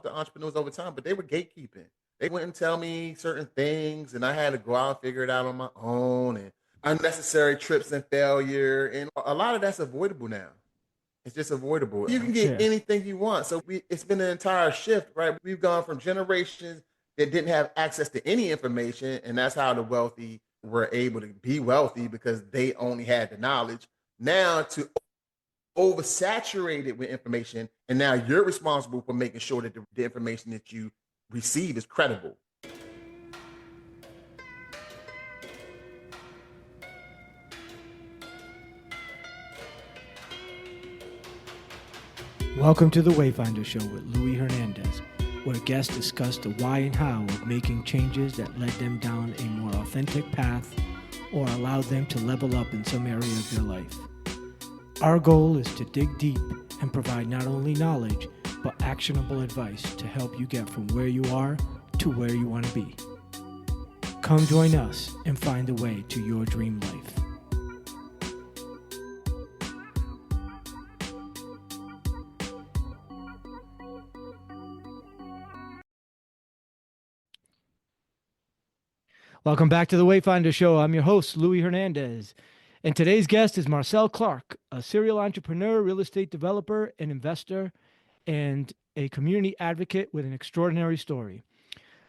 to entrepreneurs over time, but they were gatekeeping. They wouldn't tell me certain things, and I had to go out and figure it out on my own, and unnecessary trips and failure. And a lot of that's avoidable now. It's just avoidable. You can get Yeah. anything you want. So it's been an entire shift, right? We've gone from generations that didn't have access to any information, and that's how the wealthy were able to be wealthy because they only had the knowledge. Now to oversaturated with information, and now you're responsible for making sure that the information that you receive is credible. Welcome to the Wayfinder Show with Louis Hernandez, where guests discuss the why and how of making changes that led them down a more authentic path or allowed them to level up in some area of their life. Our goal is to dig deep and provide not only knowledge, but actionable advice to help you get from where you are to where you want to be. Come join us and find the way to your dream life. Welcome back to the Wayfinder Show. I'm your host, Louis Hernandez. And today's guest is Marcel Clarke, a serial entrepreneur, real estate developer, and investor, and a community advocate with an extraordinary story.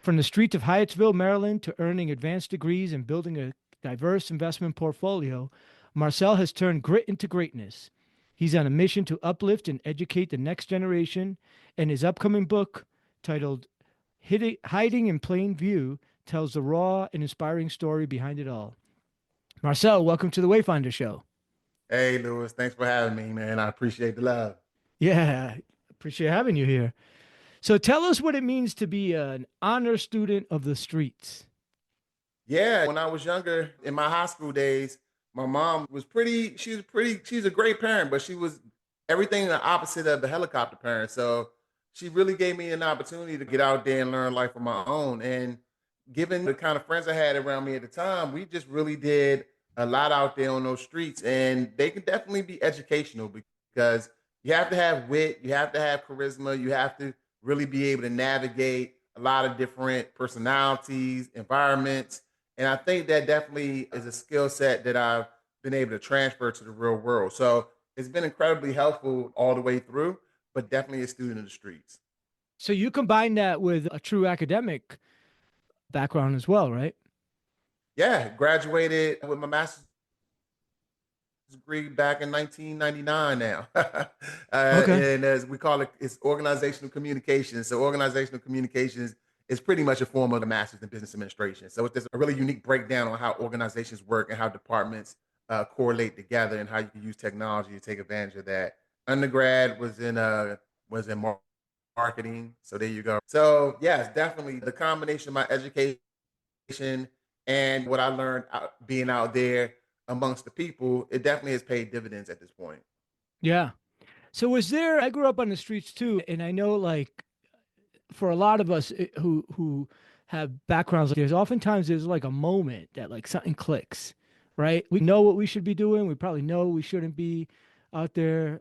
From the streets of Hyattsville, Maryland, to earning advanced degrees and building a diverse investment portfolio, Marcel has turned grit into greatness. He's on a mission to uplift and educate the next generation, and his upcoming book, titled Hiding in Plain View, tells the raw and inspiring story behind it all. Marcel, welcome to the Wayfinder Show. Hey, Lewis, thanks for having me, man. I appreciate the love. Yeah, appreciate having you here. So tell us what it means to be an honor student of the streets. Yeah, when I was younger in my high school days, my mom was she's a great parent, but she was everything the opposite of the helicopter parent. So she really gave me an opportunity to get out there and learn life on my own. And given the kind of friends I had around me at the time, we just really did a lot out there on those streets. And they can definitely be educational because you have to have wit, you have to have charisma, you have to really be able to navigate a lot of different personalities, environments, and I think that definitely is a skill set that I've been able to transfer to the real world. So it's been incredibly helpful all the way through, but definitely a student of the streets. So you combine that with a true academic background as well, right? Yeah, graduated with my master's degree back in 1999 now. Okay. And as we call it, it's organizational communications. So organizational communications is pretty much a form of the master's in business administration. So it's just a really unique breakdown on how organizations work and how departments correlate together and how you can use technology to take advantage of that. Undergrad was in marketing. So there you go. So yes, definitely the combination of my education and what I learned being out there amongst the people, it definitely has paid dividends at this point. Yeah. So was there, I grew up on the streets too, and I know like for a lot of us who have backgrounds like there's oftentimes there's like a moment that like something clicks, right? We know what we should be doing. We probably know we shouldn't be out there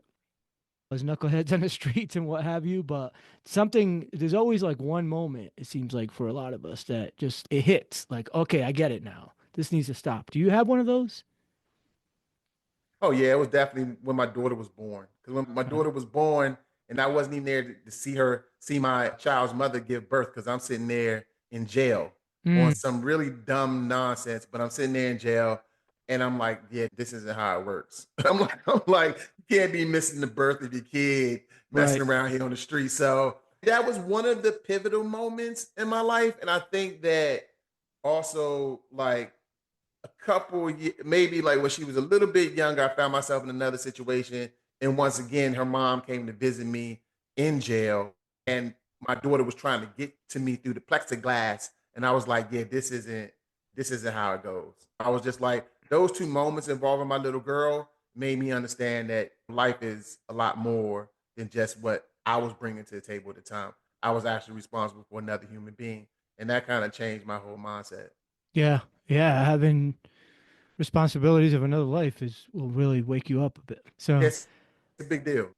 as knuckleheads on the streets and what have you, but something there's always like one moment, it seems like for a lot of us that just it hits like, okay, I get it now. This needs to stop. Do you have one of those? Oh yeah, it was definitely when my daughter was born. Because when my daughter was born, and I wasn't even there to see my child's mother give birth, because I'm sitting there in jail on Mm, some really dumb nonsense. But I'm sitting there in jail, and I'm like, yeah, this isn't how it works. I'm like, you can't be missing the birth of your kid, messing right. around here on the street. So that was one of the pivotal moments in my life, and I think that also like a couple maybe like when she was a little bit younger, I found myself in another situation. And once again, her mom came to visit me in jail. And my daughter was trying to get to me through the plexiglass. And I was like, yeah, this isn't how it goes. I was just like, those two moments involving my little girl made me understand that life is a lot more than just what I was bringing to the table at the time. I was actually responsible for another human being. And that kind of changed my whole mindset. Yeah. Yeah. Having responsibilities of another life is will really wake you up a bit. So It's a big deal.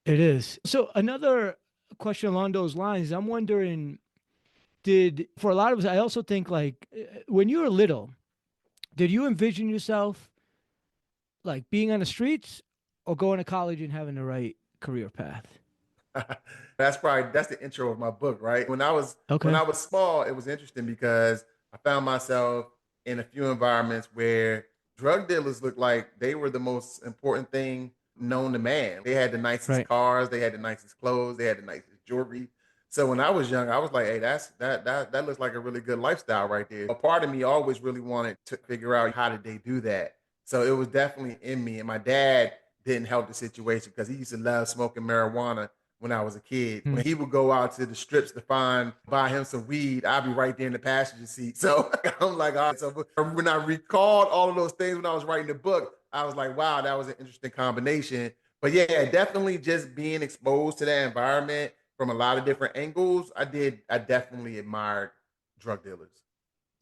it is. So another question along those lines. I'm wondering, did for a lot of us, I also think like when you were little, did you envision yourself like being on the streets or going to college and having the right career path? That's the intro of my book, right? When Okay. I was small, it was interesting because I found myself in a few environments where drug dealers looked like they were the most important thing known to man. They had the nicest Right. cars, they had the nicest clothes, they had the nicest jewelry. So when I was young, I was like, hey, that looks like a really good lifestyle right there. A part of me always really wanted to figure out how did they do that. So it was definitely in me. And my dad didn't help the situation because he used to love smoking marijuana when I was a kid. Hmm. When he would go out to the strips to buy him some weed, I'd be right there in the passenger seat. So I'm like, all right. So when I recalled all of those things when I was writing the book, I was like, wow, that was an interesting combination. But yeah, definitely just being exposed to that environment from a lot of different angles. I definitely admired drug dealers.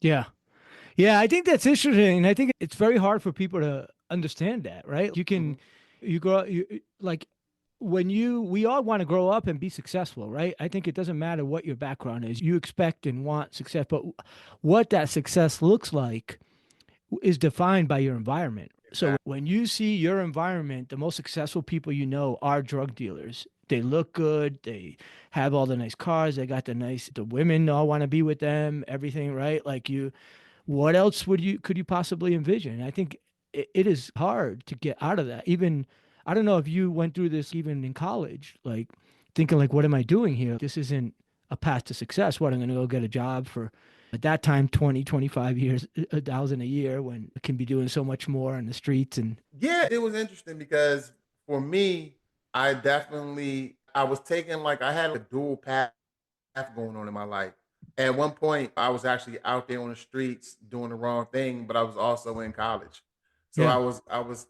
Yeah. Yeah, I think that's interesting. I think it's very hard for people to understand that, right? Mhm. You grow, like we all want to grow up and be successful, right? I think it doesn't matter what your background is. You expect and want success, but what that success looks like is defined by your environment. So Exactly. when you see your environment, the most successful people you know are drug dealers. They look good. They have all the nice cars. They got the women all want to be with them, everything, right? Like what else could you possibly envision? I think it is hard to get out of that. Even I don't know if you went through this even in college, like thinking like, what am I doing here? This isn't a path to success. What, I'm going to go get a job for at that time 20, 25 years, 1,000 a year when I can be doing so much more on the streets and Yeah, it was interesting because for me, I was taking like I had a dual path going on in my life. At one point, I was actually out there on the streets doing the wrong thing, but I was also in college. So yeah. I was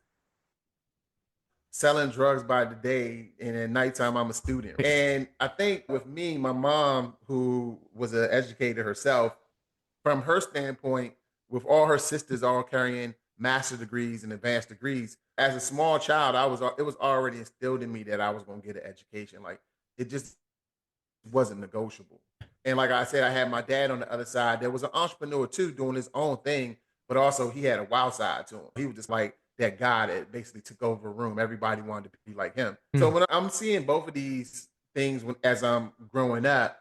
selling drugs by the day, and at nighttime I'm a student. And I think with me, my mom, who was an educator herself, from her standpoint, with all her sisters all carrying master degrees and advanced degrees, as a small child, it was already instilled in me that I was going to get an education. Like it just wasn't negotiable. And like I said, I had my dad on the other side. There was an entrepreneur too, doing his own thing, but also he had a wild side to him. He was just like that guy that basically took over a room. Everybody wanted to be like him. So Mm. when I'm seeing both of these things as I'm growing up,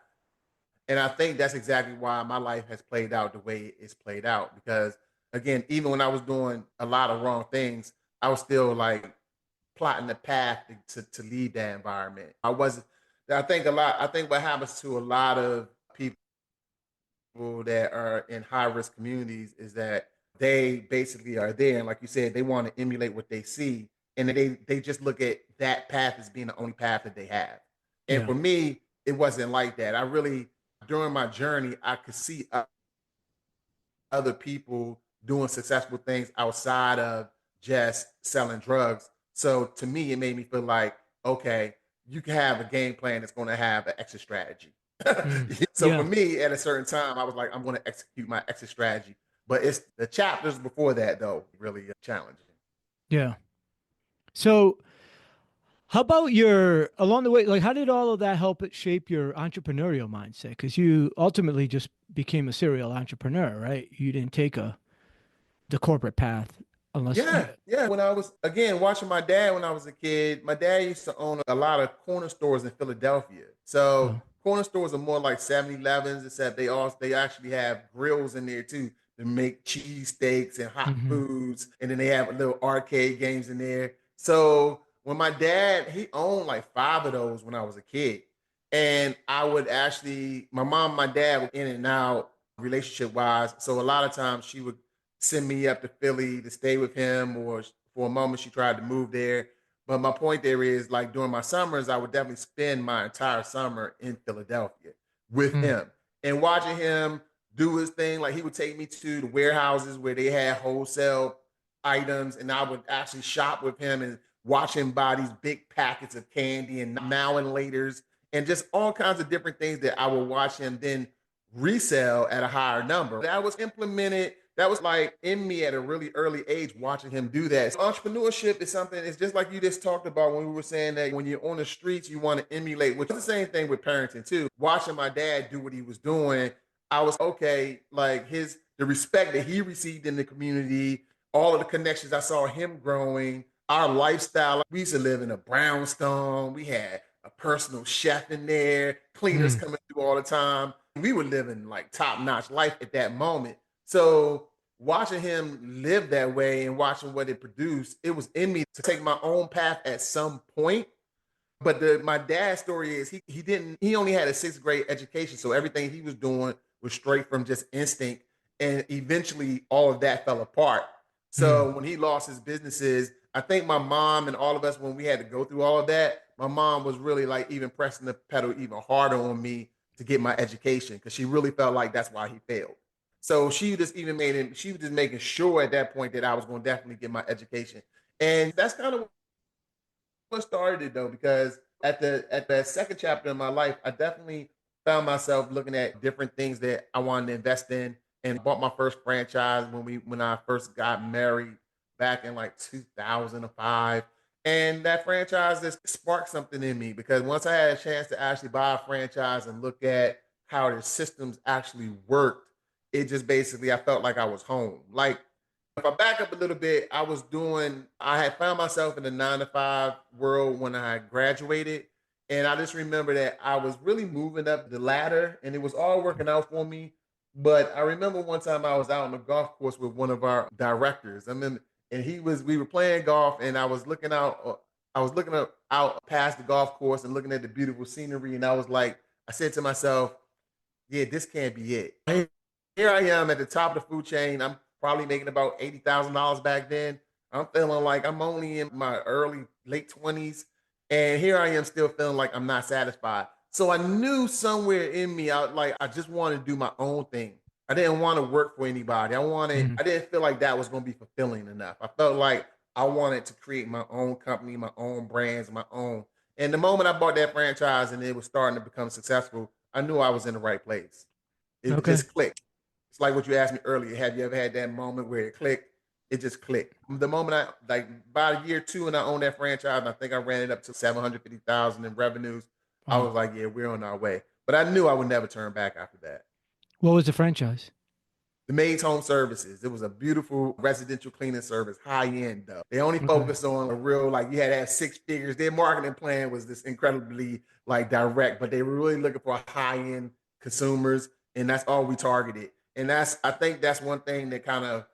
and I think that's exactly why my life has played out the way it's played out. Because again, even when I was doing a lot of wrong things, I was still like plotting the path to leave that environment. I think what happens to a lot of people that are in high risk communities is that they basically are there. And like you said, they want to emulate what they see. And they just look at that path as being the only path that they have. And Yeah. for me, it wasn't like that. During my journey, I could see other people doing successful things outside of just selling drugs. So to me, it made me feel like, okay, you can have a game plan that's going to have an exit strategy. Mm. So for Yeah. me, at a certain time, I was like, I'm going to execute my exit strategy. But it's the chapters before that, though, really challenging. Yeah. So how about your along the way? Like, how did all of that help it shape your entrepreneurial mindset? Because you ultimately just became a serial entrepreneur, right? You didn't take the corporate path unless you. Yeah, yeah. When I was again watching my dad when I was a kid, my dad used to own a lot of corner stores in Philadelphia. So Oh. corner stores are more like 7-Elevens, except they actually have grills in there too to make cheese steaks and hot Hmm. foods, and then they have little arcade games in there. So when he owned like five of those when I was a kid, and I would actually my mom, and my dad were in and out relationship wise. So a lot of times she would send me up to Philly to stay with him, or for a moment she tried to move there. But my point there is like during my summers, I would definitely spend my entire summer in Philadelphia with Mm. him and watching him do his thing. Like he would take me to the warehouses where they had wholesale items, and I would actually shop with him and watch him buy these big packets of candy and now and just all kinds of different things that I would watch him then resell at a higher number. That was implemented that was like in me at a really early age watching him do that. So entrepreneurship is something, it's just like you just talked about when we were saying that when you're on the streets, you want to emulate, which is the same thing with parenting too. Watching my dad do what he was doing, I was okay, like the respect that he received in the community, all of the connections I saw him growing, our lifestyle. We used to live in a brownstone. We had a personal chef in there, cleaners Mm. coming through all the time. We were living like top notch life at that moment. So watching him live that way and watching what it produced, it was in me to take my own path at some point. But my dad's story is he only had a sixth grade education, so everything he was doing was straight from just instinct, and eventually all of that fell apart. Mm. So when he lost his businesses, I think my mom and all of us, when we had to go through all of that, my mom was really like even pressing the pedal even harder on me to get my education because she really felt like that's why he failed. So she was just making sure at that point that I was going to definitely get my education. And that's kind of what started it though, because at the second chapter in my life, I definitely found myself looking at different things that I wanted to invest in, and bought my first franchise when I first got married back in like 2005. And that franchise just sparked something in me because once I had a chance to actually buy a franchise and look at how the systems actually worked, it just basically I felt like I was home. Like if I back up a little bit, I had found myself in the 9 to 5 world when I graduated. And I just remember that I was really moving up the ladder and it was all working out for me. But I remember one time I was out on the golf course with one of our directors. And we were playing golf and I was looking out past the golf course and looking at the beautiful scenery. And I said to myself, yeah, this can't be it. Here I am at the top of the food chain. I'm probably making about $80,000 back then. I'm feeling like I'm only in my late 20s. And here I am still feeling like I'm not satisfied. So I knew somewhere in me, I just wanted to do my own thing. I didn't want to work for anybody. Mm. I didn't feel like that was going to be fulfilling enough. I felt like I wanted to create my own company, my own brands, my own. And the moment I bought that franchise and it was starting to become successful, I knew I was in the right place. It Okay. just clicked. It's like what you asked me earlier. Have you ever had that moment where it clicked? It just clicked. The moment about year two and I owned that franchise, and I think I ran it up to 750,000 in revenues. I Wow. was like, yeah, we're on our way. But I knew I would never turn back after that. What was the franchise? The Maids Home Services. It was a beautiful residential cleaning service, high end though. They only Okay. focused on a real like you had to have 6 figures. Their marketing plan was this incredibly like direct, but they were really looking for high end consumers, and that's all we targeted. And I think that's one thing that kind of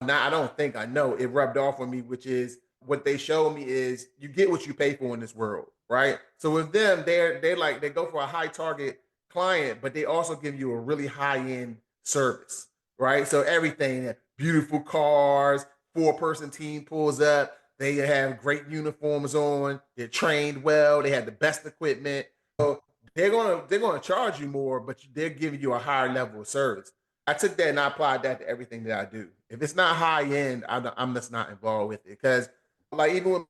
now I don't think I know it rubbed off on me, which is what they showed me is you get what you pay for in this world, right? So with them, they go for a high target client, but they also give you a really high end service, right? So everything, beautiful cars, 4-person team pulls up, they have great uniforms on, they're trained well, they have the best equipment. So they're gonna charge you more, but they're giving you a higher level of service. I took that and I applied that to everything that I do. If it's not high end, I'm just not involved with it because, like, even with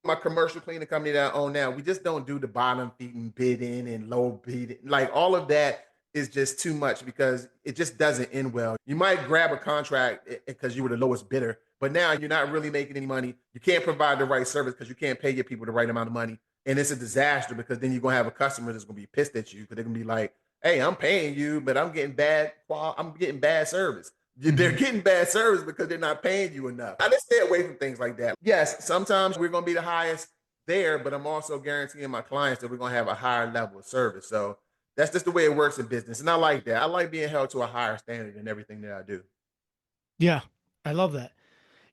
my commercial cleaning company that I own now, we just don't do the bottom feeding bidding and low bidding. Like all of that is just too much because it just doesn't end well. You might grab a contract because you were the lowest bidder, but now you're not really making any money. You can't provide the right service because you can't pay your people the right amount of money. And it's a disaster because then you're gonna have a customer that's gonna be pissed at you because they're gonna be like, "Hey, I'm paying you, but I'm getting bad service." They're Hmm. getting bad service because they're not paying you enough. I just stay away from things like that. Yes, sometimes we're going to be the highest there, but I'm also guaranteeing my clients that we're going to have a higher level of service. So that's just the way it works in business. And I like that. I like being held to a higher standard in everything that I do. Yeah, I love that.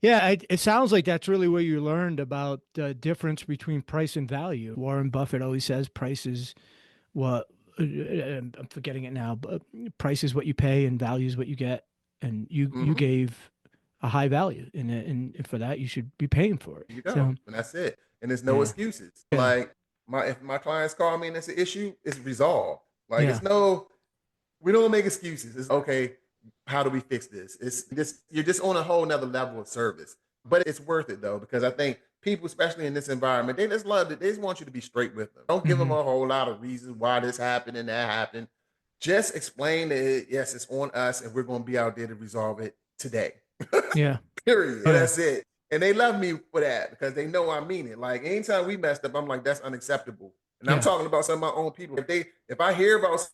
Yeah, it sounds like that's really where you learned about the difference between price and value. Warren Buffett always says price is what I'm forgetting it now, but price is what you pay and value is what you get. And you Hmm. gave a high value, and for that you should be paying for it. There you go. So And that's it. And there's no yeah, excuses. yeah, Like if my clients call me and it's an issue, it's resolved. Like yeah, it's no we don't make excuses. It's okay. How do we fix this? It's just you're just on a whole nother level of service. But it's worth it though, because I think people, especially in this environment, they just love it. They just want you to be straight with them. Don't give them hmm, a whole lot of reasons why this happened and that happened. Just explain that yes, it's on us, and we're going to be out there to resolve it today. Yeah. Period. Oh And yeah. that's it. And they love me for that because they know I mean it. Like anytime we messed up, I'm like, that's unacceptable. And I'm Yeah. talking about some of my own people. If I hear about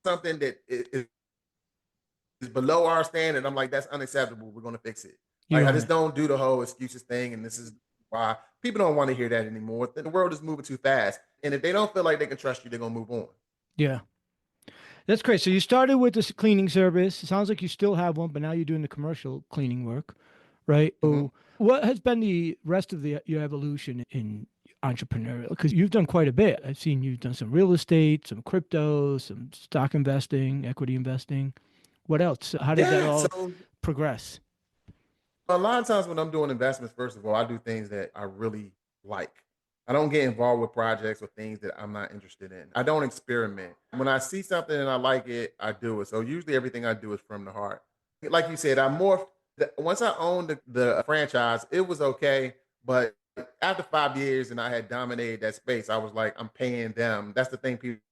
something that is below our standard, I'm like, that's unacceptable. We're gonna fix it. You Like I own just it. don't do the whole excuses thing, and this is why people don't want to hear that anymore. The world is moving too fast, and if they don't feel like they can trust you, they're gonna move on. Yeah. That's great. So you started with this cleaning service. It sounds like you still have one, but now you're doing the commercial cleaning work, right? Mhm. So what has been the rest of your evolution in entrepreneurial? Because you've done quite a bit. I've seen you've done some real estate, some crypto, some stock investing, equity investing. What else? How did that Yeah. all So progress? a lot of times when I'm doing investments, first of all, I do things that I really like. I don't get involved with projects or things that I'm not interested in. I don't experiment. When I see something and I like it, I do it. So usually everything I do is from the heart. Like you said, I morphed. Once I owned the franchise, it was okay. But after 5 years and I had dominated that space, I was like, I'm paying them. That's the thing people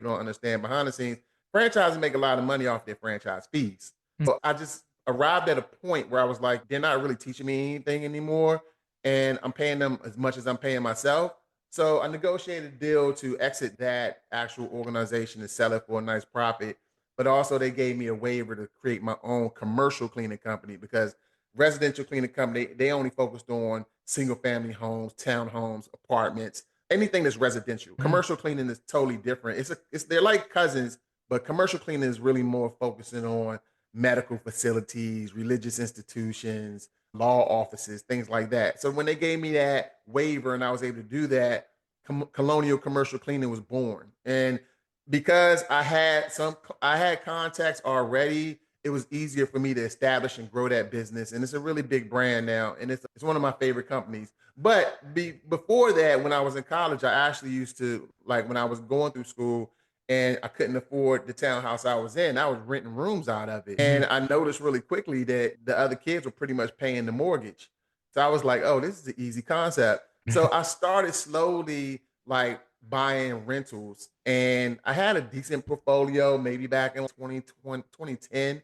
don't understand behind the scenes. Franchises make a lot of money off their franchise fees. Mm. So I just arrived at a point where I was like, they're not really teaching me anything anymore. And I'm paying them as much as I'm paying myself. So I negotiated a deal to exit that actual organization and sell it for a nice profit. But also they gave me a waiver to create my own commercial cleaning company because residential cleaning company, they only focused on single family homes, townhomes, apartments, anything that's residential. Mm. Commercial cleaning is totally different. It's they're like cousins, but commercial cleaning is really more focusing on medical facilities, religious institutions, law offices, things like that. So when they gave me that waiver and I was able to do that, Colonial Commercial Cleaning was born. And because I had contacts already, it was easier for me to establish and grow that business. And it's a really big brand now, and it's one of my favorite companies. But before that, when I was in college, I actually used to like when I was going through school and I couldn't afford the townhouse I was in, I was renting rooms out of it. Mm-hmm. And I noticed really quickly that the other kids were pretty much paying the mortgage. So I was like, oh, this is an easy concept. So I started slowly like buying rentals and I had a decent portfolio maybe back in 2020, 2010,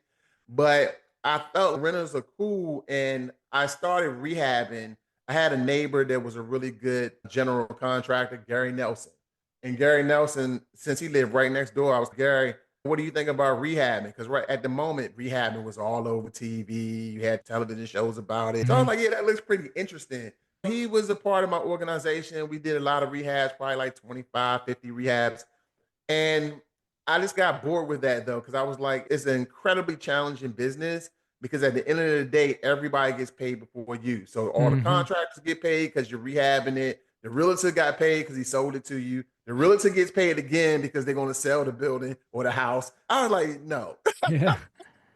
but I felt rentals are cool and I started rehabbing. I had a neighbor that was a really good general contractor, Gary Nelson. And Gary Nelson, since he lived right next door, I was Gary, what do you think about rehabbing? Because right at the moment, rehabbing was all over TV. You had television shows about it. So I Mm-hmm. was like, yeah, that looks pretty interesting. He was a part of my organization. We did a lot of rehabs, probably like 25, 50 rehabs. And I just got bored with that though, because I was like, it's an incredibly challenging business because at the end of the day, everybody gets paid before you. So all the Mm-hmm. contractors get paid because you're rehabbing it. The realtor got paid because he sold it to you. The realtor gets paid again because they're going to sell the building or the house. I was like, no. Yeah.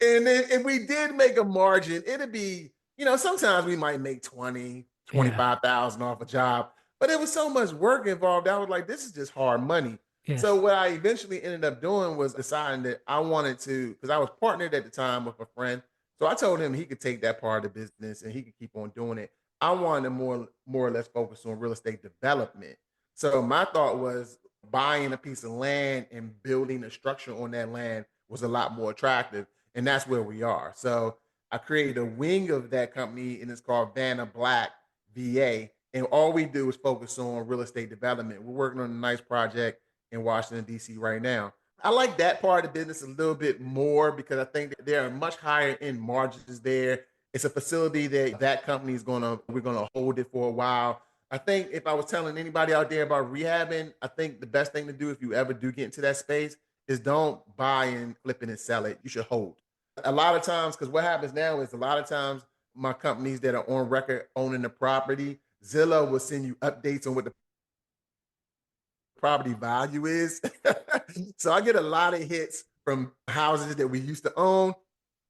And then if we did make a margin, it'd be, sometimes we might make 20, Yeah. 25,000 off a job, but it was so much work involved. I was like, this is just hard money. So Yes. what I eventually ended up doing was deciding that I wanted to, because I was partnered at the time with a friend. So I told him he could take that part of the business and he could keep on doing it. I wanted to more or less focus on real estate development. So my thought was buying a piece of land and building a structure on that land was a lot more attractive. And that's where we are. So I created a wing of that company and it's called Vanna Black VA. And all we do is focus on real estate development. We're working on a nice project in Washington, D.C. right now. I like that part of the business a little bit more because I think that there are much higher end margins there. It's a facility that company is we're gonna hold it for a while. I think if I was telling anybody out there about rehabbing, I think the best thing to do if you ever do get into that space is don't buy and flip it and sell it. You should hold. A lot of times, because what happens now is a lot of times my companies that are on record owning the property, Zillow will send you updates on what the property value is. So I get a lot of hits from houses that we used to own,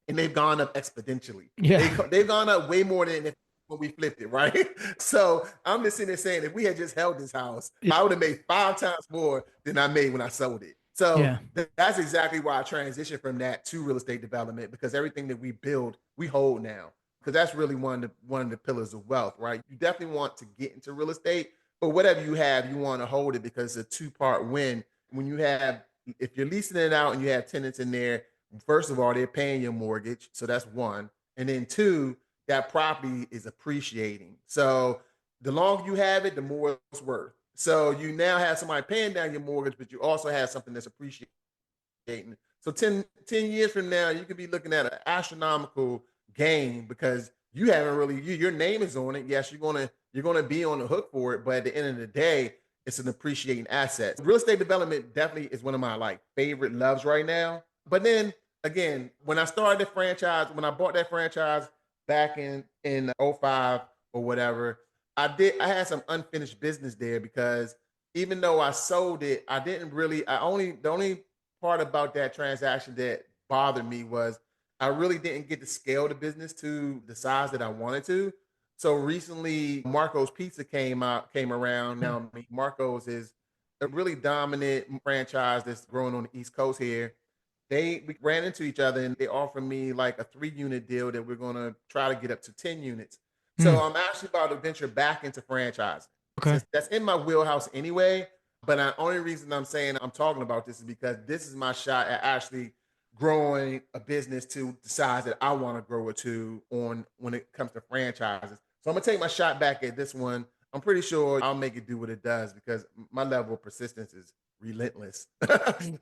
and they've gone up exponentially. Yeah. They've gone up way more than when we flipped it, right? So I'm just sitting there saying, if we had just held this house, I would have made 5 times more than I made when I sold it. So Yeah. that's exactly why I transitioned from that to real estate development because everything that we build, we hold now. Because that's really one of the pillars of wealth, right? You definitely want to get into real estate, but whatever you have, you want to hold it because it's a two-part win. When you have if you're leasing it out and you have tenants in there, first of all, they're paying your mortgage. So that's one. And then two, that property is appreciating. So the longer you have it, the more it's worth. So you now have somebody paying down your mortgage, but you also have something that's appreciating. So 10 years from now, you could be looking at an astronomical gain because you haven't really your name is on it. Yes, you're gonna be on the hook for it, but at the end of the day, it's an appreciating asset. Real estate development definitely is one of my like favorite loves right now. But then again, when I started the franchise, when I bought that franchise back in '05 or whatever, I had some unfinished business there because even though I sold it, I didn't really I only the only part about that transaction that bothered me was I really didn't get to scale the business to the size that I wanted to. So recently, Marco's Pizza came around. Hmm. Now, I mean, Marco's is a really dominant franchise that's growing on the East Coast here. We ran into each other and they offered me like a 3 unit deal that we're gonna try to get up to 10 units. Hmm. So I'm actually about to venture back into franchising Okay. since that's in my wheelhouse anyway. But the only reason I'm saying I'm talking about this is because this is my shot at actually growing a business to the size that I want to grow it to on when it comes to franchises. So I'm gonna take my shot back at this one. I'm pretty sure I'll make it do what it does because my level of persistence is relentless.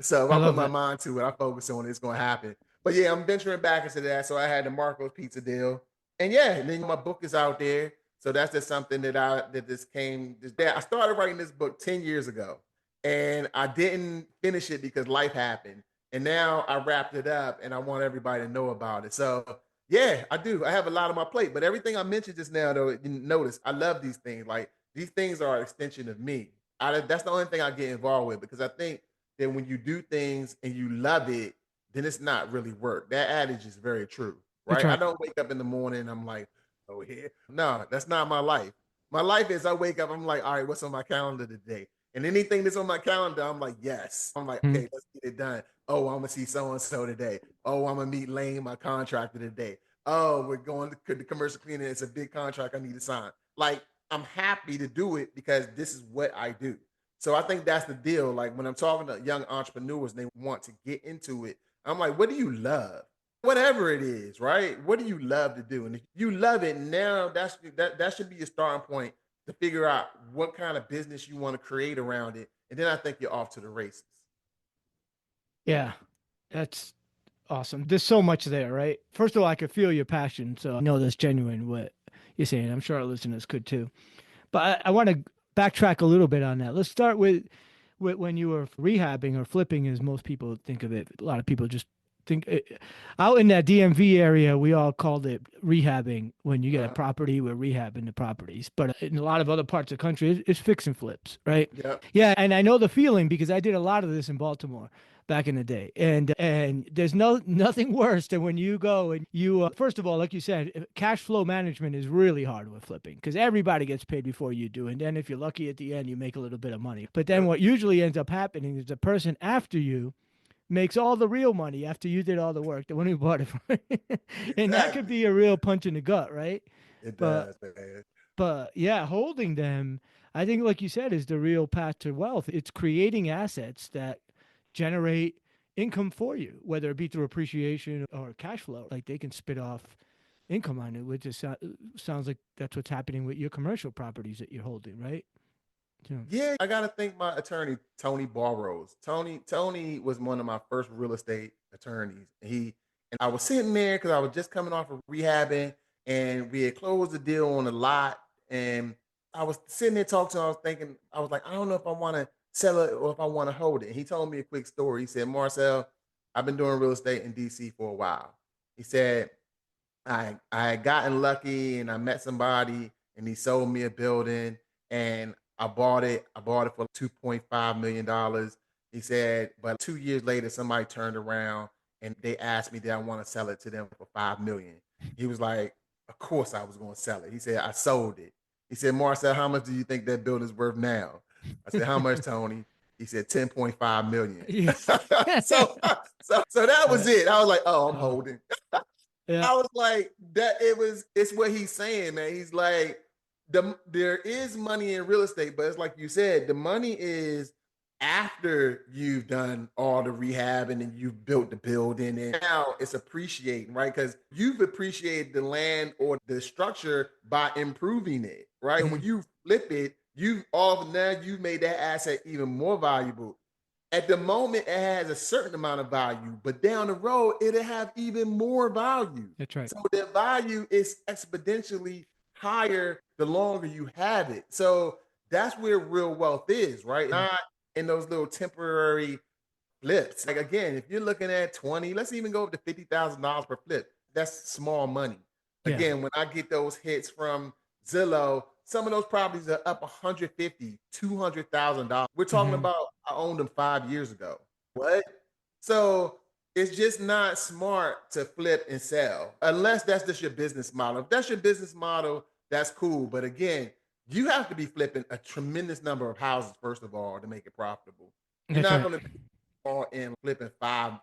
So if I I put love my it. mind to it, I focus on it, it's gonna happen. But yeah, I'm venturing back into that. So I had the Marco's Pizza deal. And yeah, and then my book is out there. So that's just something that this came this day. I started writing this book 10 years ago and I didn't finish it because life happened. And now I wrapped it up and I want everybody to know about it. So yeah, I do. I have a lot on my plate, but everything I mentioned just now, though, you notice I love these things. Like these things are an extension of me. That's the only thing I get involved with because I think that when you do things and you love it, then it's not really work. That adage is very true, That's right? I right. don't wake up in the morning and I'm like, oh, here. No, that's not my life. My life is I wake up, I'm like, all right, what's on my calendar today? And anything that's on my calendar, I'm like, yes. I'm like, Hmm. okay, let's get it done. Oh, I'm gonna see so and so today. Oh, I'm gonna meet Lane, my contractor today. Oh, we're going to the commercial cleaning. It's a big contract I need to sign. Like, I'm happy to do it because this is what I do. So I think that's the deal. Like when I'm talking to young entrepreneurs and they want to get into it, I'm like, what do you love? Whatever it is, right? What do you love to do? And if you love it, now that should be your starting point to figure out what kind of business you want to create around it. And then I think you're off to the races. Yeah. That's awesome. There's so much there, right? First of all, I could feel your passion, so I know that's genuine what you're saying. I'm sure our listeners could too. But I want to backtrack a little bit on that. Let's start with when you were rehabbing or flipping, as most people think of it. A lot of people just think out in that DMV area, we all called it rehabbing. When you get a Uh, property, we're rehabbing the properties. But in a lot of other parts of the country, it's fix and flips, right? yep. Yeah, and I know the feeling because I did a lot of this in Baltimore back in the day. And there's nothing worse than when you go and you first of all, like you said, cash flow management is really hard with flipping because everybody gets paid before you do, and then if you're lucky at the end, you make a little bit of money. But then Yep. what usually ends up happening is the person after you makes all the real money after you did all the work, the one who bought it for you. And that could Exactly. be a real punch in the gut, right? It But does, man. yeah, holding them, I think, like you said, is the real path to wealth. It's creating assets that generate income for you, whether it be through appreciation or cash flow. Like they can spit off income on it, which is, sounds like that's what's happening with your commercial properties that you're holding, right? Yeah. Yeah, I gotta thank my attorney, Tony Barrows. Tony was one of my first real estate attorneys. And I was sitting there because I was just coming off of rehabbing and we had closed the deal on a lot. And I was sitting there talking to him, I was thinking, I was like, I don't know if I want to sell it or if I want to hold it. And he told me a quick story. He said, Marcel, I've been doing real estate in DC for a while. He said, I had gotten lucky and I met somebody and he sold me a building and I bought it. I bought it for $2.5 million. He said, but 2 years later, somebody turned around and they asked me, did I want to sell it to them for 5 million? He was like, of course I was going to sell it. He said, I sold it. He said, Marcel, how much do you think that building's worth now? I said, how much, Tony? He said 10.5 million. Yes. So that was Uh, it. I was like, oh, I'm oh, holding. yeah. I was like, it's what he's saying, man. He's like, there is money in real estate, but it's like you said, the money is after you've done all the rehab and then you've built the building and now it's appreciating, right? Because you've appreciated the land or the structure by improving it, right? And when Mhm. you flip it, you've all now you've made that asset even more valuable. At the moment, it has a certain amount of value, but down the road, it'll have even more value. That's right. So the value is exponentially higher the longer you have it. So that's where real wealth is, right? Mm. Not in those little temporary flips. Like again, if you're looking at 20, let's even go up to $50,000 per flip. That's small money. Yeah. Again, when I get those hits from Zillow, some of those properties are up 150, $200,000. We're talking Mhm. about I owned them 5 years ago. What? So it's just not smart to flip and sell unless that's just your business model. If that's your business model, that's cool. But again, you have to be flipping a tremendous number of houses, first of all, to make it profitable. You're That's not right. going to all in flipping five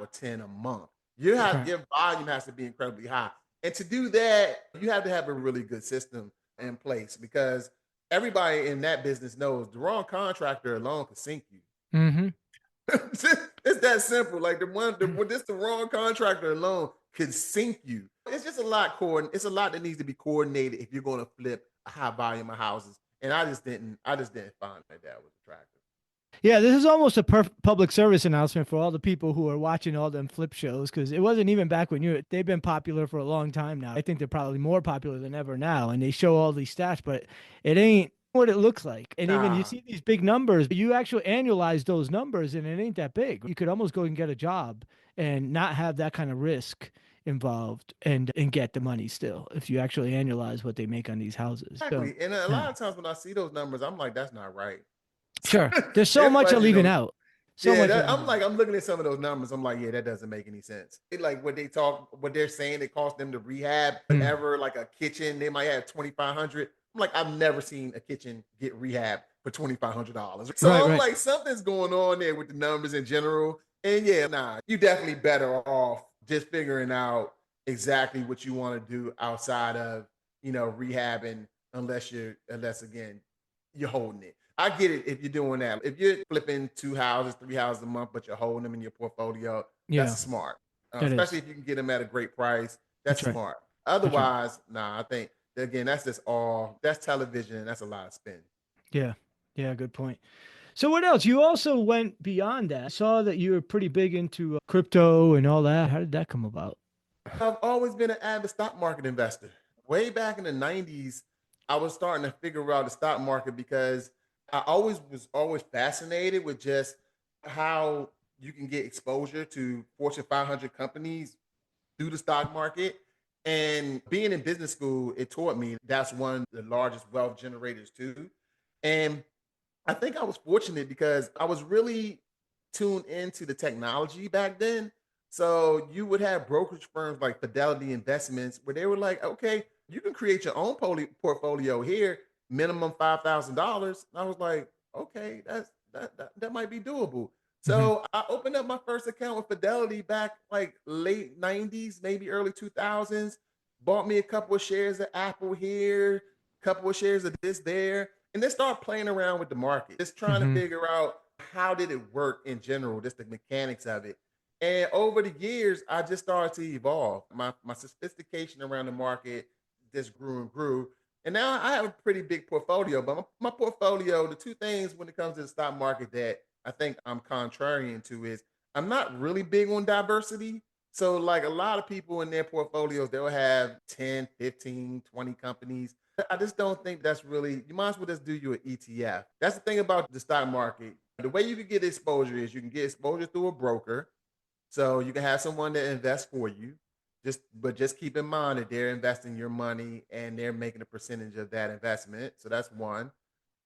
or 10 a month. You That's have right. your volume has to be incredibly high. And to do that, you have to have a really good system in place because everybody in that business knows the wrong contractor alone could sink you. Mhm. It's that simple. Like the wrong contractor alone could sink you. It's just a lot it's a lot that needs to be coordinated if you're going to flip a high volume of houses. And I just didn't find that was attractive. Yeah, this is almost a public service announcement for all the people who are watching all them flip shows because it wasn't even back when you. They've been popular for a long time now. I think they're probably more popular than ever now, and they show all these stats, but it ain't what it looks like. And even you Nah, see these big numbers, you actually annualize those numbers, and it ain't that big. You could almost go and get a job and not have that kind of risk involved and get the money still if you actually annualize what they make on these houses. So, exactly. And a yeah. lot of times when I see those numbers, I'm like, that's not right. Sure. There's so much you're Everybody leaving knows. out. So Yeah, much you're I'm leaving like, out. I'm looking at some of those numbers. I'm like, yeah, that doesn't make any sense. Like what they're saying, it costs them to rehab Mm. whatever, like a kitchen, they might have 2,500. I'm like, I've never seen a kitchen get rehab for $2,500. So Right, I'm right. like, something's going on there with the numbers in general. And yeah, nah, you definitely better off just figuring out exactly what you want to do outside of rehabbing, unless again you're holding it. I get it if you're doing that. If you're flipping 2 houses, 3 houses a month, but you're holding them in your portfolio, Yeah, that's smart. that Especially is. if you can get them at a great price, that's That's right. smart. That's right. Otherwise, nah, I think again that's just all that's television and that's a lot of spin. Yeah. Yeah, good point. So what else? You also went beyond that. I saw that you were pretty big into crypto and all that. How did that come about? I've always been an avid stock market investor. Way back in the 90s, I was starting to figure out the stock market because I always was always fascinated with just how you can get exposure to Fortune 500 companies through the stock market. And being in business school, it taught me that's one of the largest wealth generators too. And I think I was fortunate because I was really tuned into the technology back then. So you would have brokerage firms like Fidelity Investments where they were like, okay, you can create your own portfolio here, minimum $5,000. And I was like, okay, that might be doable. Hmm. So I opened up my first account with Fidelity back like late 90s, maybe early 2000s. Bought me a couple of shares of Apple here, couple of shares of this there, and then start playing around with the market, just trying to Hmm. figure out how did it work in general, just the mechanics of it. And over the years, I just started to evolve. My sophistication around the market just grew and grew. And now I have a pretty big portfolio, but my portfolio, the two things when it comes to the stock market that I think I'm contrarian to is I'm not really big on diversity. So like a lot of people in their portfolios, they'll have 10, 15, 20 companies. I just don't think that's really, you might as well just do you an ETF. That's the thing about the stock market. The way you can get exposure is you can get exposure through a broker. So you can have someone that invests for you. Just keep in mind that they're investing your money and they're making a percentage of that investment. So that's one.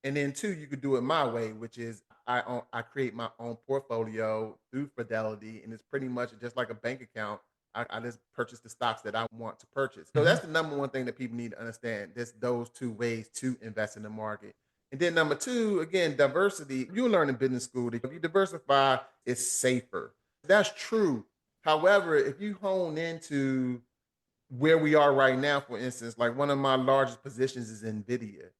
And then two, you could do it my way, which is I create my own portfolio through Fidelity, and it's pretty much just like a bank account. I just purchase the stocks that I want to purchase. So Hmm. that's the number one thing that people need to understand. There's those two ways to invest in the market. And then number two, again, diversity. You learn in business school that if you diversify, it's safer. That's true. However, if you hone into where we are right now, for instance, like one of my largest positions is NVIDIA.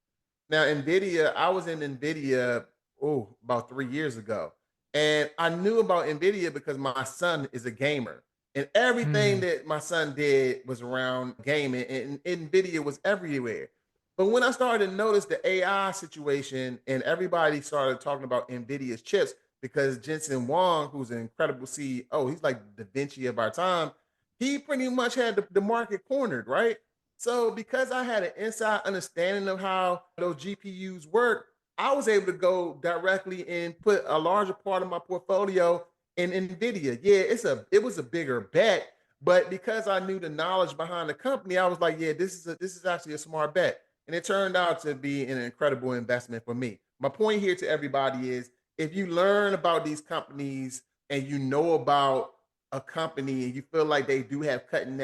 Now, NVIDIA, I was in NVIDIA about 3 years ago. And I knew about NVIDIA because my son is a gamer. And everything Hmm. that my son did was around gaming, and NVIDIA was everywhere. But when I started to notice the AI situation and everybody started talking about NVIDIA's chips, because Jensen Huang, who's an incredible CEO, he's like Da Vinci of our time, he pretty much had the market cornered, right? So because I had an inside understanding of how those GPUs work, I was able to go directly and put a larger part of my portfolio in Nvidia. Yeah, it was a bigger bet, but because I knew the knowledge behind the company, I was like, yeah, this is actually a smart bet. And it turned out to be an incredible investment for me. My point here to everybody is if you learn about these companies and you know about a company and you feel like they do have cutting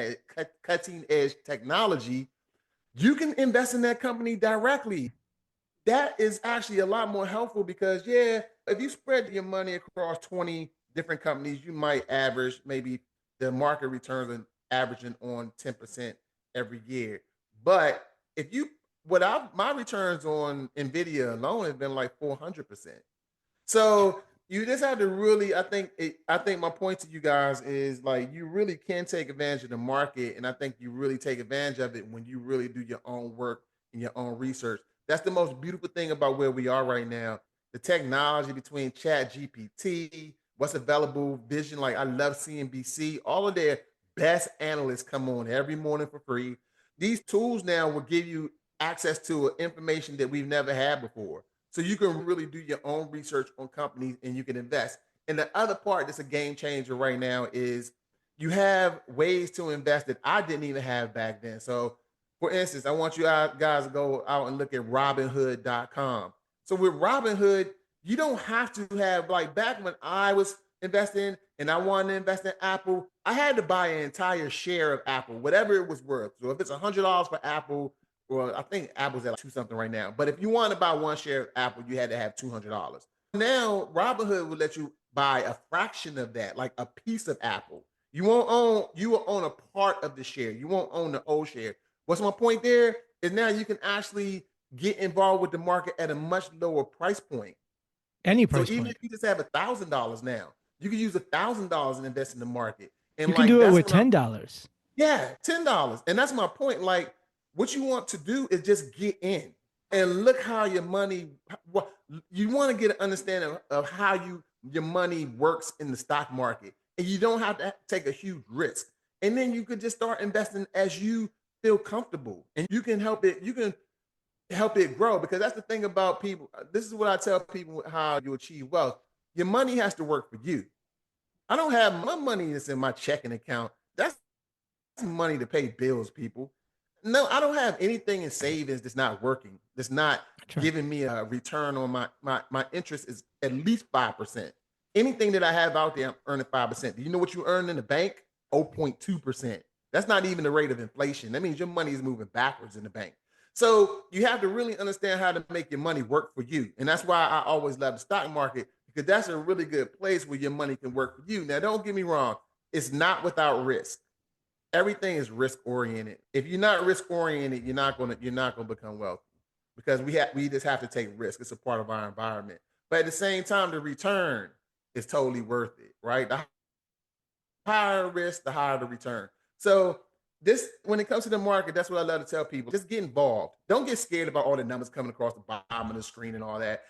edge technology, you can invest in that company directly. That is actually a lot more helpful because, yeah, if you spread your money across 20 different companies, you might average maybe the market returns are averaging on 10% every year. But if you, my returns on NVIDIA alone have been like 400%. So you just have to really, I think my point to you guys is like you really can take advantage of the market, and I think you really take advantage of it when you really do your own work and your own research. That's the most beautiful thing about where we are right now. The technology between Chat GPT, what's available, Vision, like I love CNBC, all of their best analysts come on every morning for free. These tools now will give you access to information that we've never had before. So you can really do your own research on companies and you can invest. And the other part that's a game changer right now is you have ways to invest that I didn't even have back then. So for instance, I want you guys to go out and look at robinhood.com. So with Robinhood, you don't have to have like back when I was investing and I wanted to invest in Apple, I had to buy an entire share of Apple, whatever it was worth. So if it's $100 for Apple, well, I think Apple's at like two something right now. But if you want to buy one share of Apple, you had to have $200. Now, Robinhood will let you buy a fraction of that, like a piece of Apple. You will own a part of the share. You won't own the whole share. What's my point there? Is now you can actually get involved with the market at a much lower price point. Any So price even point. if you just have $1,000 now, you can use $1,000 and invest in the market. You And can like do it that's with when I $10. yeah, $10. And that's my point. Like, what you want to do is just get in and look how your money, what you want to get an understanding of how your money works in the stock market. And you don't have to take a huge risk. And then you could just start investing as you feel comfortable. And you can help it grow because that's the thing about people. This is what I tell people how you achieve wealth. Your money has to work for you. I don't have my money that's in my checking account. That's money to pay bills, people. No, I don't have anything in savings that's not working. That's not That's right. giving me a return on my interest is at least 5%. Anything that I have out there, I'm earning 5%. Do you know what you earn in the bank? 0.2%. That's not even the rate of inflation. That means your money is moving backwards in the bank. So you have to really understand how to make your money work for you. And that's why I always love the stock market because that's a really good place where your money can work for you. Now, don't get me wrong, it's not without risk. Everything is risk oriented. If you're not risk oriented, you're not gonna become wealthy because we just have to take risk. It's a part of our environment. But at the same time, the return is totally worth it, right? The higher risk, the higher the return. So this when it comes to the market, that's what I love to tell people. Just get involved. Don't get scared about all the numbers coming across the bottom of the screen and all that.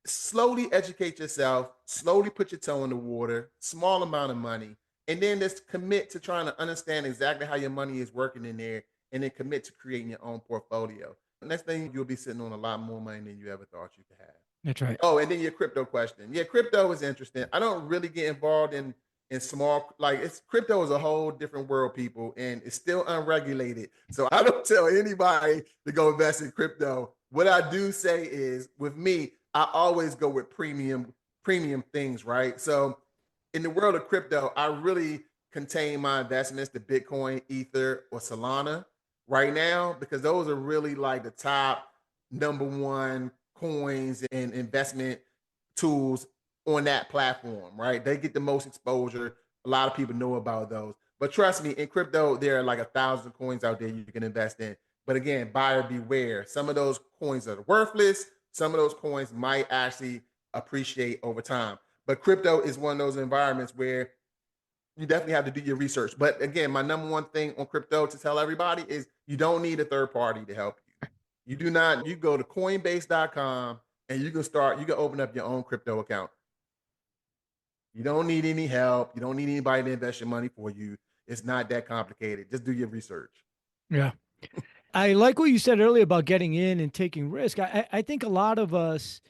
Slowly educate yourself, slowly put your toe in the water, small amount of money, and then just commit to trying to understand exactly how your money is working in there, and then commit to creating your own portfolio. Next thing you'll be sitting on a lot more money than you ever thought you could have. That's right. Oh, and then your crypto question. Yeah, crypto is interesting. I don't really get involved in small like it's crypto is a whole different world, people, and it's still unregulated. So I don't tell anybody to go invest in crypto. What I do say is with me, I always go with premium things, right? So in the world of crypto, I really contain my investments to Bitcoin, Ether, or Solana right now because those are really like the top number one coins and investment tools on that platform, right? They get the most exposure. A lot of people know about those. But trust me, in crypto, there are like 1,000 coins out there you can invest in. But again, buyer beware. Some of those coins are worthless. Some of those coins might actually appreciate over time. But crypto is one of those environments where you definitely have to do your research. But again, my number one thing on crypto to tell everybody is you don't need a third party to help you. You do not, you go to coinbase.com and you can open up your own crypto account. You don't need any help. You don't need anybody to invest your money for you. It's not that complicated. Just do your research. Yeah. I like what you said earlier about getting in and taking risk. I think a lot of us,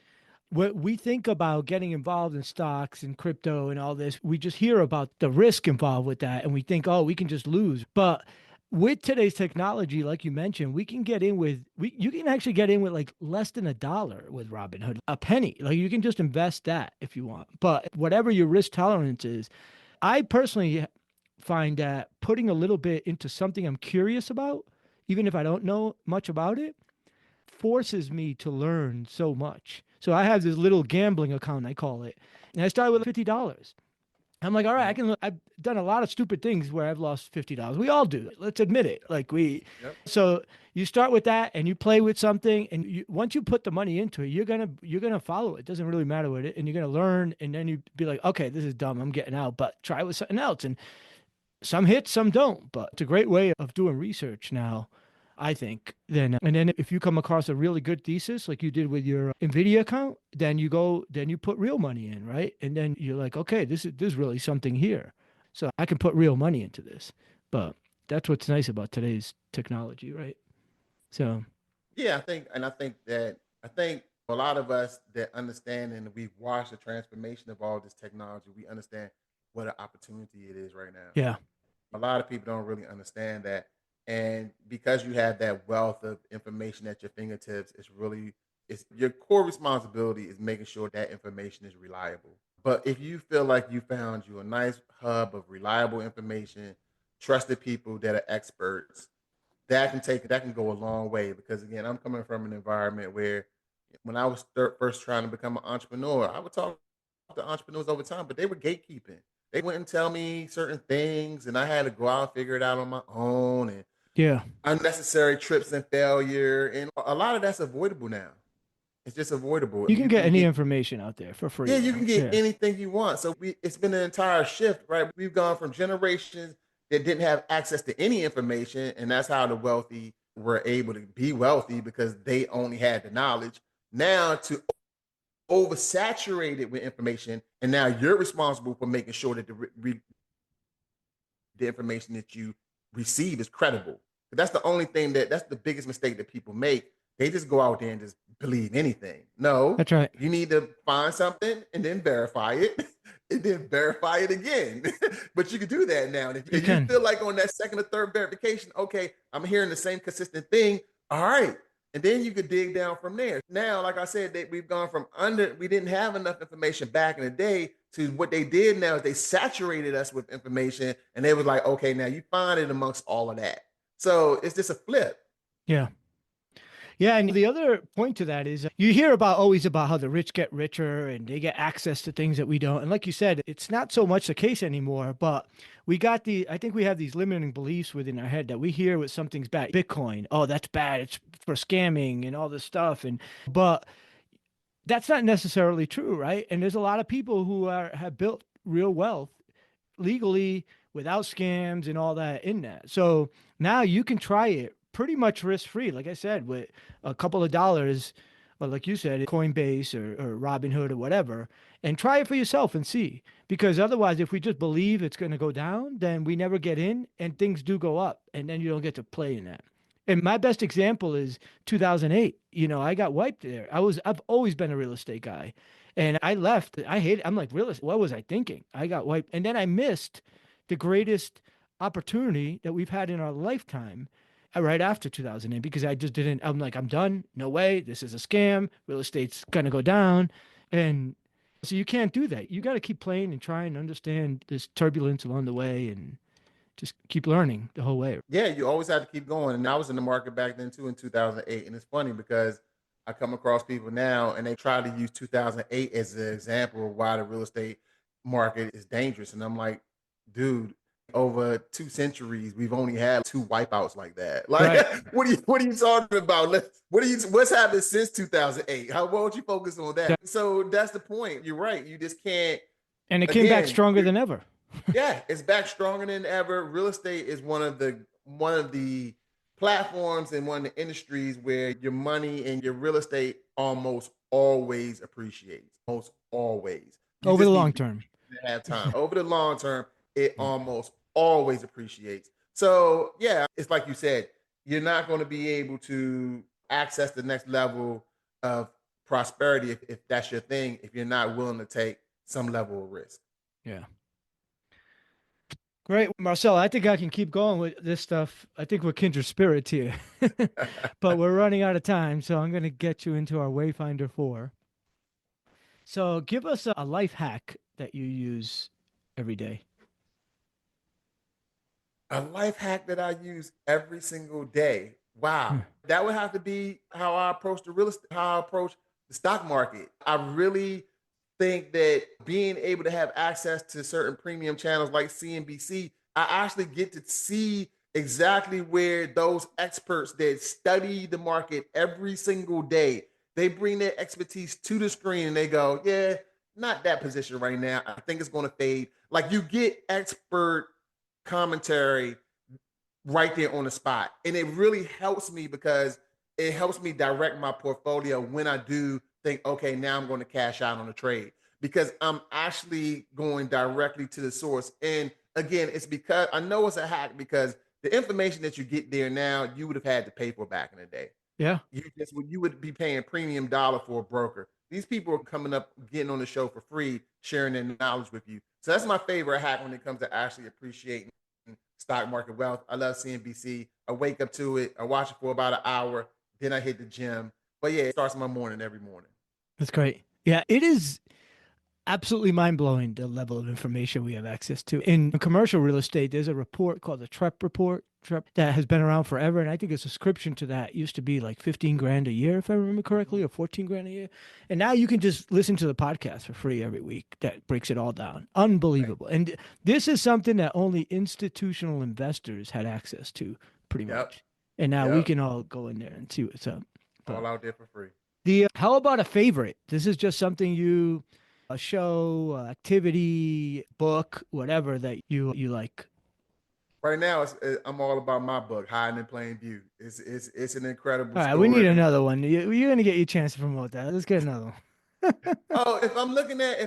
what we think about getting involved in stocks and crypto and all this, we just hear about the risk involved with that and we think, oh, we can just lose. But with today's technology, like you mentioned, we can get in with you can actually get in with like less than $1 with Robinhood, a penny. Like you can just invest that if you want. But whatever your risk tolerance is, I personally find that putting a little bit into something I'm curious about, even if I don't know much about it, forces me to learn so much. So I have this little gambling account, I call it. And I started with $50. I'm like, all right, Mhm. I've done a lot of stupid things where I've lost $50. We all do. Let's admit it. Yep. So you start with that and you play with something. And once you put the money into it, you're going to follow it. It doesn't really matter what it, and you're going to learn. And then you be like, okay, this is dumb. I'm getting out, but try it with something else. And some hit, some don't, but it's a great way of doing research now, I think. And then if you come across a really good thesis, like you did with your Nvidia account, then you put real money in, right? And then you're like, okay, there's really something here, so I can put real money into this. But that's what's nice about today's technology, right? So Yeah, I think a lot of us that understand and we've watched the transformation of all this technology, we understand what an opportunity it is right now. yeah, A lot of people don't really understand that. And because you have that wealth of information at your fingertips, it's your core responsibility is making sure that information is reliable. But if you feel like you found you a nice hub of reliable information, trusted people that are experts, that can go a long way because again, I'm coming from an environment where when I was first trying to become an entrepreneur, I would talk to entrepreneurs over time, but they were gatekeeping. They wouldn't tell me certain things, and I had to go out and figure it out on my own. And yeah, unnecessary trips and failure, and a lot of that's avoidable now. It's just avoidable. you can You get can any get information out there for free yeah, you now. can get Yeah, anything you want. So it's been an entire shift, right? We've gone from generations that didn't have access to any information, and that's how the wealthy were able to be wealthy because they only had the knowledge. Now to oversaturated with information, and now you're responsible for making sure that the information that you receive is credible. That's the only thing that's the biggest mistake that people make. They just go out there and just believe anything. No, that's right. you need to find something and then verify it and then verify it again. But you can do that now. And You if you can. feel like on that second or third verification, okay, I'm hearing the same consistent thing. All right. And then you could dig down from there. Now, like I said, we've gone from we didn't have enough information back in the day to what they did now is they saturated us with information and they was like, okay, now you find it amongst all of that. So it's just a flip. Yeah. Yeah, and the other point to that is you hear about always about how the rich get richer and they get access to things that we don't. And like you said, it's not so much the case anymore, but I think we have these limiting beliefs within our head that we hear with something's bad. Bitcoin, oh, that's bad. It's for scamming and all this stuff. But that's not necessarily true, right? And there's a lot of people who have built real wealth legally without scams and all that in that. So now you can try it pretty much risk free. Like I said, with a couple of dollars, or like you said, Coinbase or Robinhood or whatever, and try it for yourself and see. Because otherwise, if we just believe it's going to go down, then we never get in and things do go up. And then you don't get to play in that. And my best example is 2008. I got wiped there. I've always been a real estate guy. And I left. I hate it. I'm like, real estate, what was I thinking? I got wiped. And then I missed the greatest opportunity that we've had in our lifetime right after 2008 because I just didn't. I'm like, I'm done. No way. This is a scam. Real estate's going to go down. And so you can't do that. You got to keep playing and try and understand this turbulence along the way and just keep learning the whole way. Yeah, you always have to keep going. And I was in the market back then too in 2008. And it's funny because I come across people now and they try to use 2008 as an example of why the real estate market is dangerous. And I'm like, dude, over 2 centuries, we've only had two wipeouts like that. Like, Right. what are you talking about? What's happened since 2008? Why don't you focus on that? Yeah. So that's the point. You're right. You just can't. And it came back Again, stronger than ever. yeah, it's back stronger than ever. Real estate is one of the platforms and one of the industries where your money and your real estate almost always appreciates. Almost always. You Over the just long need term. to have time. Over the long term, it Yeah. almost always appreciates. So yeah, it's like you said, you're not going to be able to access the next level of prosperity if that's your thing, if you're not willing to take some level of risk. Yeah. Great. Marcel, I think I can keep going with this stuff. I think we're kindred spirits here, but we're running out of time. So I'm going to get you into our Wayfinder 4. So give us a life hack that you use every day. A life hack that I use every single day. Wow. That would have to be how I approach the real estate, how I approach the stock market. I really think that being able to have access to certain premium channels like CNBC, I actually get to see exactly where those experts that study the market every single day, they bring their expertise to the screen and they go, yeah, not that position right now. I think it's going to fade. Like you get expert commentary right there on the spot. And it really helps me because it helps me direct my portfolio when I do think, okay, now I'm going to cash out on a trade because I'm actually going directly to the source. And again, it's because I know it's a hack because the information that you get there now, you would have had to pay for back in the day. Yeah. You would be paying premium dollar for a broker. These people are coming up, getting on the show for free, sharing their knowledge with you. So that's my favorite hack when it comes to actually appreciating stock market wealth. I love CNBC. I wake up to it. I watch it for about an hour. Then I hit the gym. But yeah, it starts my morning every morning. That's great. Yeah, it is absolutely mind blowing the level of information we have access to. In commercial real estate, there's a report called the TREP report. TREP that has been around forever, and I think a subscription to that used to be like 15 grand a year, if I remember correctly, or 14 grand a year. And now you can just listen to the podcast for free every week. That breaks it all down. Right. Unbelievable. And this is something that only institutional investors had access to, pretty Yep. much. And now we Yep. can all go in there and see what's up. But All out there for free. the how about a favorite? This is just something you a show, activity, book, whatever that you like. Right now, I'm all about my book, Hiding in Plain View. It's an incredible All right, we need story. another one. You're gonna get your chance to promote that. Let's get another one. Oh, if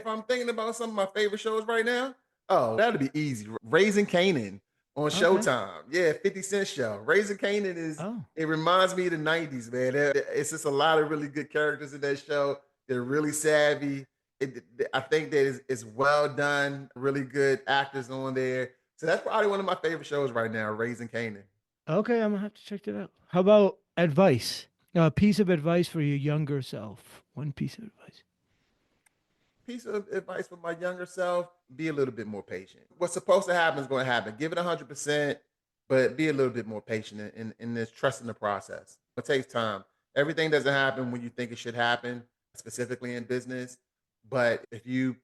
I'm thinking about some of my favorite shows right now, oh, that'd be easy. Raising Canaan on Okay. Showtime. Yeah, 50 Cent show. Raising Canaan Oh, it reminds me of the 90s, man. It's just a lot of really good characters in that show. They're really savvy. I think that it's well done, really good actors on there. So that's probably one of my favorite shows right now, Raising Canaan. okay. I'm gonna have to check that out. How about advice? A piece of advice for your younger self. One piece of advice. Piece of advice for my younger self: be a little bit more patient. What's supposed to happen is going to happen. Give it 100%, but be a little bit more patient in this trust in the process. It takes time. Everything doesn't happen when you think it should happen, specifically in business. But if you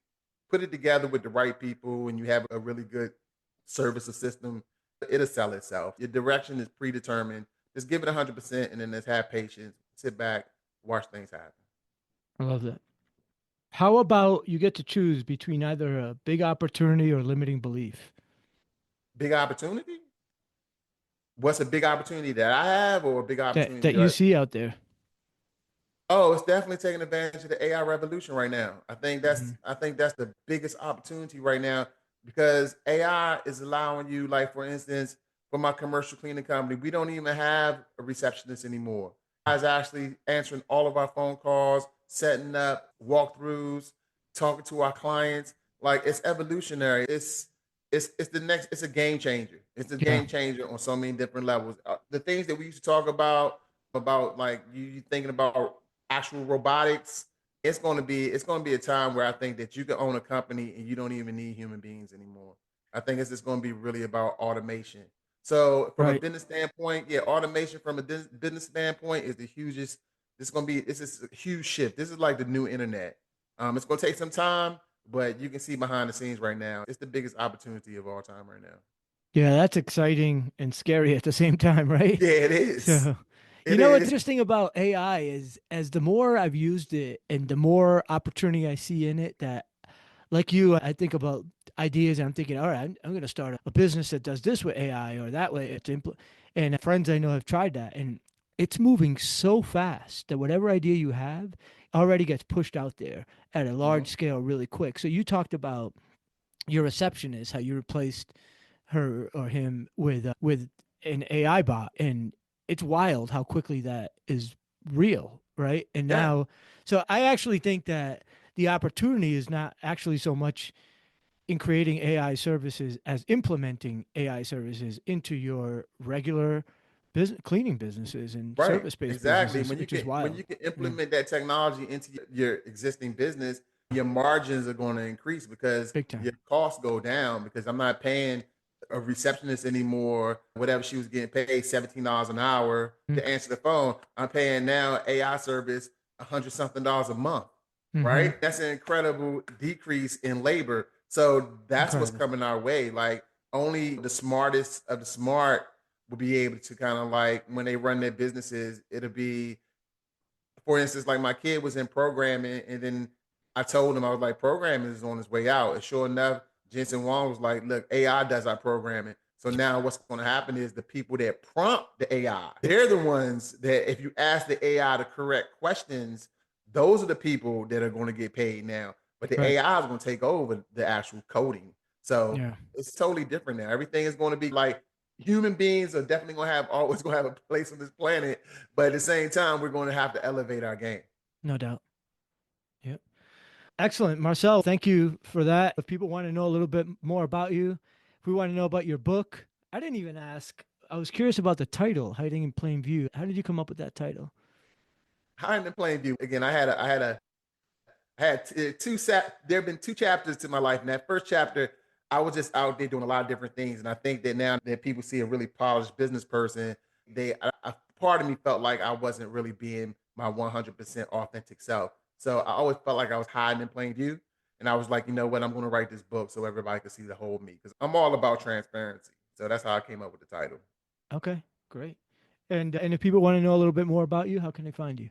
put it together with the right people and you have a really good service or system, it'll sell itself. Your direction is predetermined. Just give it 100% and then just have patience. Sit back, watch things happen. I love that. How about you get to choose between either a big opportunity or limiting belief Big opportunity. What's a big opportunity that I have or a big that opportunity that you that see out there? oh, it's definitely taking advantage of the AI revolution right now. Mhm. I think that's the biggest opportunity right now because AI is allowing you, like for instance, for my commercial cleaning company, we don't even have a receptionist anymore. AI is actually answering all of our phone calls, setting up walkthroughs, talking to our clients. Like it's evolutionary. It's the next. It's a game changer. It's a Yeah, game changer on so many different levels. The things that we used to talk about like you thinking about actual robotics, it's going to be a time where I think that you can own a company and you don't even need human beings anymore. I think it's just going to be really about automation. So from a right. business standpoint, yeah, automation from a business standpoint is the hugest. This is a huge shift. This is like the new internet. It's going to take some time, but you can see behind the scenes right now. It's the biggest opportunity of all time right now. Yeah, that's exciting and scary at the same time, right? Yeah, it is. So, It what's is. interesting about AI is as the more I've used it and the more opportunity I see in it, that like you, I think about ideas and I'm thinking, all right, I'm going to start a business that does this with AI or that way. And friends I know have tried that. And it's moving so fast that whatever idea you have already gets pushed out there at a large Mhm. scale really quick. So you talked about your receptionist, how you replaced her or him with an AI bot, and it's wild how quickly that is real, right? And Yeah, now, so I actually think that the opportunity is not actually so much in creating AI services as implementing AI services into your regular business, cleaning businesses and right. service-based Exactly. businesses, which is When wild. you can Yeah. implement that technology into your existing business, your margins are going to increase because Big time. your costs go down because I'm not paying a receptionist anymore, whatever she was getting paid $17 an hour to answer the phone. I'm paying now AI service 100 something dollars a month, Mm-hmm. right? That's an incredible decrease in labor. So that's what's Incredible. coming our way. Like only the smartest of the smart will be able to kind of like when they run their businesses, it'll be, for instance, like my kid was in programming, and then I told him I was like, programming is on its way out. And sure enough, Jensen Wong was like, look, AI does our programming. So now what's going to happen is the people that prompt the AI, they're the ones that if you ask the AI the correct questions, those are the people that are going to get paid now. But the Right. AI is going to take over the actual coding. So Yeah. it's totally different now. Everything is going to be like human beings are definitely going to have always going to have a place on this planet, but at the same time, we're going to have to elevate our game. No doubt. Yep. Excellent. Marcel, thank you for that. If people want to know a little bit more about you, if we want to know about your book, I didn't even ask. I was curious about the title, Hiding in Plain View. How did you come up with that title? Hiding in plain view. Again, I had there have been two chapters to my life. And that first chapter, I was just out there doing a lot of different things. And I think that now that people see a really polished business person, part of me felt like I wasn't really being my 100% authentic self. So I always felt like I was hiding in plain view. And I was like, you know what? I'm going to write this book so everybody can see the whole me because I'm all about transparency. So that's how I came up with the title. Okay, great. And if people want to know a little bit more about you, how can they find you?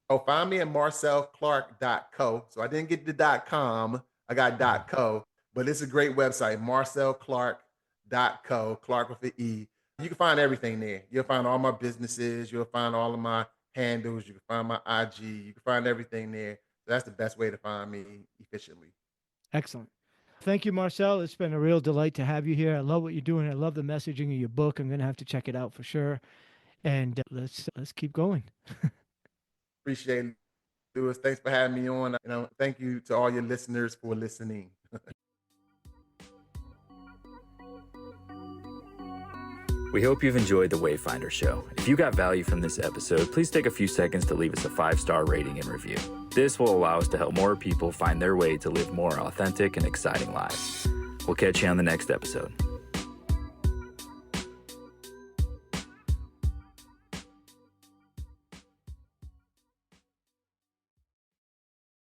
Oh, find me at marcelclarke.co. So I didn't get the .com. I got .co, but it's a great website, marcelclarke.co, Clark with an E. You can find everything there. You'll find all my businesses. You'll find all of my handles. You can find my IG. You can find everything there. So that's the best way to find me efficiently. Excellent. Thank you, Marcel. It's been a real delight to have you here. I love what you're doing. I love the messaging of your book. I'm going to have to check it out for sure. And let's keep going. Appreciate it, Lewis. Thanks for having me on. Thank you to all your listeners for listening. We hope you've enjoyed the Wayfinder Show. If you got value from this episode, please take a few seconds to leave us a 5-star rating and review. This will allow us to help more people find their way to live more authentic and exciting lives. We'll catch you on the next episode.